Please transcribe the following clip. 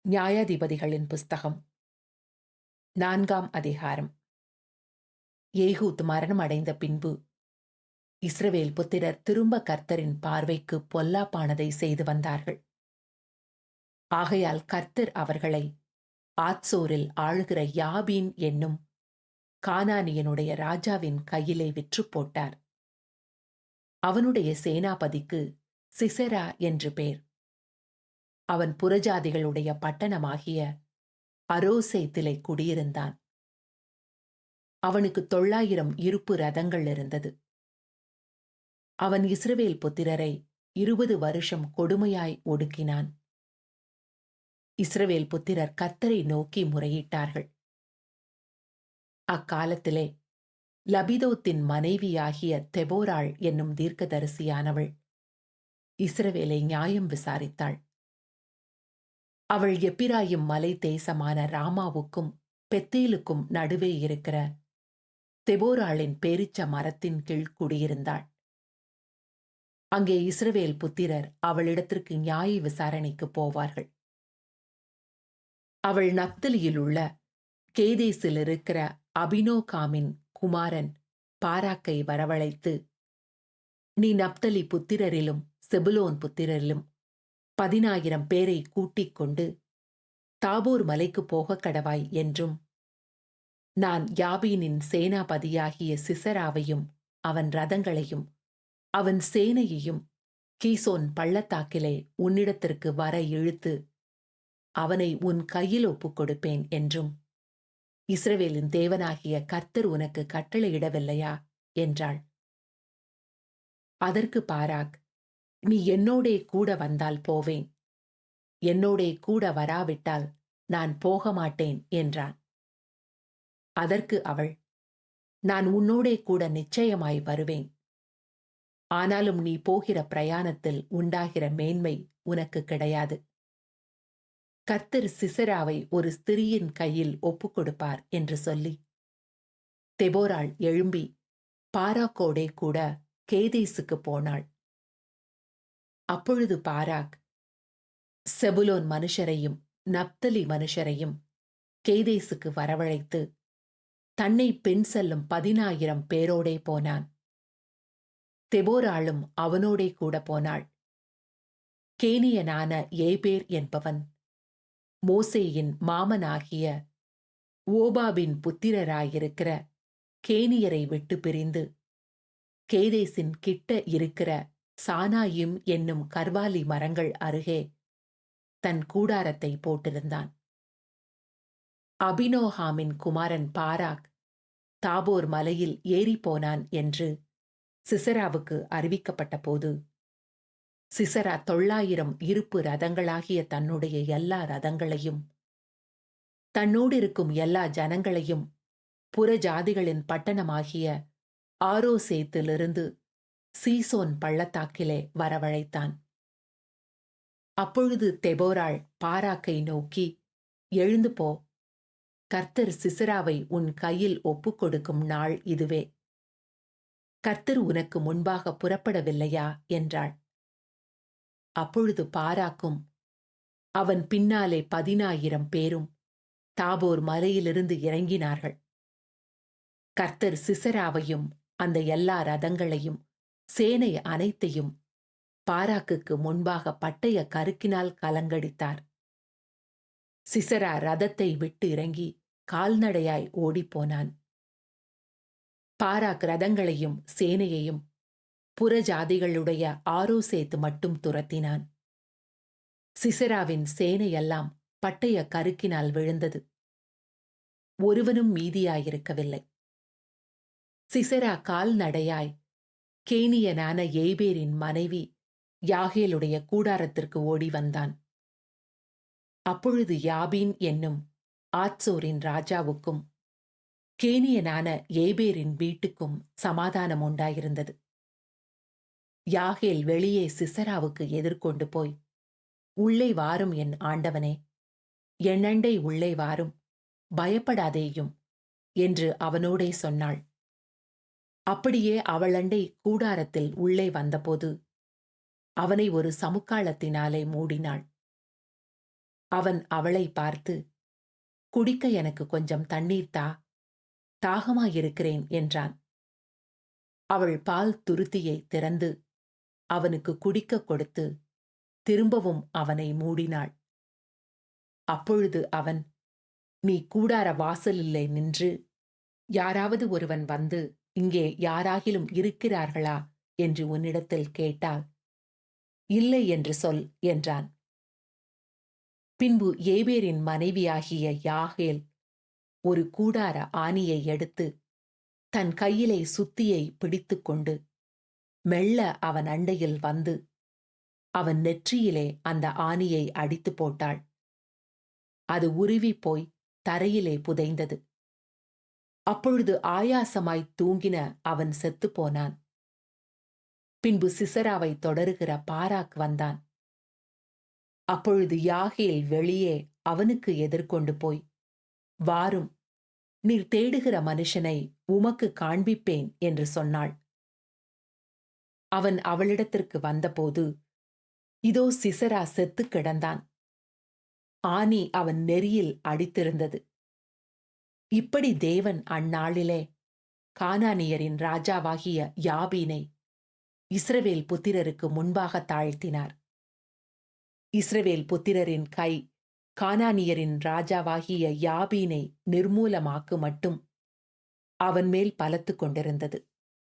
நியாயாதிபதிகளின் புஸ்தகம் 4ஆம் அதிகாரம். ஏகூத் மரணம் அடைந்த பின்பு இஸ்ரவேல் புத்திரர் திரும்ப கர்த்தரின் பார்வைக்கு பொல்லாப்பானதை செய்து வந்தார்கள். ஆகையால் கர்த்தர் அவர்களை ஆத்சோரில் ஆளுகிற யாபீன் என்னும் கானானியனுடைய ராஜாவின் கையிலே விற்று போட்டார். அவனுடைய சேனாபதிக்கு சிசெரா என்று பேர். அவன் புறஜாதிகளுடைய பட்டணமாகிய அரோசேத்திலே குடியிருந்தான். அவனுக்கு 900 இருப்பு ரதங்கள் இருந்தது. அவன் இஸ்ரவேல் புத்திரரை 20 வருஷம் கொடுமையாய் ஒடுக்கினான். இஸ்ரவேல் புத்திரர் கர்த்தரை நோக்கி முறையிட்டார்கள். அக்காலத்திலே லபிதோத்தின் மனைவியாகிய தெபோராள் என்னும் தீர்க்கதரிசியானவள் இஸ்ரவேலை நியாயம் விசாரித்தாள். அவள் எப்பிராயிம் மலை தேசமான ராமாவுக்கும் பெத்தேலுக்கும் நடுவே இருக்கிற தெபோராளின் பேரிச்ச மரத்தின் கீழ் குடியிருந்தாள். அங்கே இஸ்ரவேல் புத்திரர் அவளிடத்திற்கு நியாய விசாரணைக்கு போவார்கள். அவள் நப்தலியில் உள்ள கேதேசில் இருக்கிற அபினோகாமின் குமாரன் பாராக்கை வரவழைத்து, நீ நப்தலி புத்திரரிலும் செபுலோன் புத்திரரிலும் 10,000 பேரை கூட்டிக் கொண்டு தாபோர் மலைக்கு போகக் கடவாய் என்றும், நான் யாபீனின் சேனாபதியாகிய சிசராவையும் அவன் ரதங்களையும் அவன் சேனையையும் கீசோன் பள்ளத்தாக்கிலே உன்னிடத்திற்கு வர இழுத்து அவனை உன் கையில் ஒப்புக் கொடுப்பேன் என்றும் இஸ்ரவேலின் தேவனாகிய கர்த்தர் உனக்கு கட்டளையிடவில்லையா என்றாள். அதற்கு பாராக், நீ என்னோடே கூட வந்தால் போவேன், என்னோடே கூட வராவிட்டால் நான் போக மாட்டேன் என்றான். அதற்கு அவள், நான் உன்னோடே கூட நிச்சயமாய் வருவேன். ஆனாலும் நீ போகிற பிரயாணத்தில் உண்டாகிற மேன்மை உனக்கு கிடையாது. கர்த்தர் சிசெராவை ஒரு ஸ்திரீயின் கையில் ஒப்புக் கொடுப்பார் என்று சொல்லி தெபோராள் எழும்பி பாராக்கோடே கூட கேதேசுக்கு போனாள். அப்பொழுது பாராக் செபுலோன் மனுஷரையும் நப்தலி மனுஷரையும் கேதேசுக்கு வரவழைத்து தன்னை பின் செல்லும் 10,000 பேரோடே போனான். தெபோராளும் அவனோடே கூட போனாள். கேனியனான ஏபேர் என்பவன் மோசேயின் மாமனாகிய ஓபாபின் புத்திரராயிருக்கிற கேனியரை விட்டு பிரிந்து கேதேசின் கிட்ட இருக்கிற சானாயிம் என்னும் கர்வாலி மரங்கள் அருகே தன் கூடாரத்தை போட்டிருந்தான். அபினோகாமின் குமாரன் பாராக் தாபோர் மலையில் ஏறிப்போனான் என்று சிசராவுக்கு அறிவிக்கப்பட்ட போது, சிசரா 900 இருப்பு ரதங்களாகிய தன்னுடைய எல்லா ரதங்களையும் தன்னோடிருக்கும் எல்லா ஜனங்களையும் புறஜாதிகளின் பட்டணமாகிய ஆரோசேத்திலிருந்து சீசோன் பள்ளத்தாக்கிலே வரவழைத்தான். அப்பொழுது தெபோராள் பாராக்கை நோக்கி, எழுந்து போ, கர்த்தர் சிசராவை உன் கையில் ஒப்புக் கொடுக்கும் நாள் இதுவே. கர்த்தர் உனக்கு முன்பாக புறப்படவில்லையா என்றாள். அப்பொழுது பாராக்கும் அவன் பின்னாலே 10,000 பேரும் தாபோர் மலையிலிருந்து இறங்கினார்கள். கர்த்தர் சிசராவையும் அந்த எல்லா ரதங்களையும் சேனை அனைத்தையும் பாராக்குக்கு முன்பாக பட்டய கருக்கினால் கலங்கடித்தார். சிசரா ரதத்தை விட்டு இறங்கி கால்நடையாய் ஓடிப்போனான். பாராக் ரதங்களையும் சேனையையும் புறஜாதிகளுடைய ஆரோசேத்து மட்டும் துரத்தினான். சிசராவின் சேனையெல்லாம் பட்டய கருக்கினால் விழுந்தது. ஒருவனும் மீதியாயிருக்கவில்லை. சிசரா கால்நடையாய் கேனியனான ஏபேரின் மனைவி யாகேலுடைய கூடாரத்திற்கு ஓடி வந்தான். அப்பொழுது யாபீன் என்னும் ஆத்சோரின் ராஜாவுக்கும் கேனியனான ஏபேரின் வீட்டுக்கும் சமாதானம் உண்டாயிருந்தது. யாகேல் வெளியே சிசராவுக்கு எதிர்கொண்டு போய், உள்ளே வாரும் என் ஆண்டவனே, என்னண்டை உள்ளே வாரும், பயப்படாதேயும் என்று அவனோடே சொன்னாள். அப்படியே அவளண்டை கூடாரத்தில் உள்ளே வந்தபோது அவனை ஒரு சமுக்காளத்தினாலே மூடினாள். அவன் அவளை பார்த்து, குடிக்க எனக்கு கொஞ்சம் தண்ணீர் தா, தாகமாயிருக்கிறேன் என்றான். அவள் பால் துருத்தியை திறந்து அவனுக்கு குடிக்கக் கொடுத்து திரும்பவும் அவனை மூடினாள். அப்பொழுது அவன், நீ கூடார வாசலிலே நின்று, யாராவது ஒருவன் வந்து இங்கே யாராகிலும் இருக்கிறார்களா என்று உன்னிடத்தில் கேட்டால், இல்லை என்று சொல் என்றான். பின்பு ஏபேரின் மனைவியாகிய யாகேல் ஒரு கூடார ஆணியை எடுத்து தன் கையிலே சுத்தியை பிடித்துக்கொண்டு மெல்ல அவன் அண்டையில் வந்து அவன் நெற்றியிலே அந்த ஆணியை அடித்து போட்டாள். அது உருவி போய் தரையிலே புதைந்தது. அப்பொழுது ஆயாசமாய் தூங்கின அவன் செத்துப்போனான். பின்பு சிசராவை தொடருகிற பாராக் வந்தான். அப்பொழுது யாகேல் வெளியே அவனுக்கு எதிர்கொண்டு போய், வாரும், நீர் தேடுகிற மனுஷனை உமக்கு காண்பிப்பேன் என்று சொன்னாள். அவன் அவளிடத்திற்கு வந்தபோது, இதோ சிசரா செத்துக் கிடந்தான். ஆணி அவன் நெறியில் அடித்திருந்தது. இப்படி தேவன் அந்நாளிலே கானானியரின் ராஜாவாகிய யாபீனை இஸ்ரவேல் புத்திரருக்கு முன்பாக தாழ்த்தினார். இஸ்ரவேல் புத்திரரின் கை கானானியரின் ராஜாவாகிய யாபீனை நிர்மூலமாக்கு மட்டும் அவன் மேல் பலத்துக் கொண்டிருந்தது.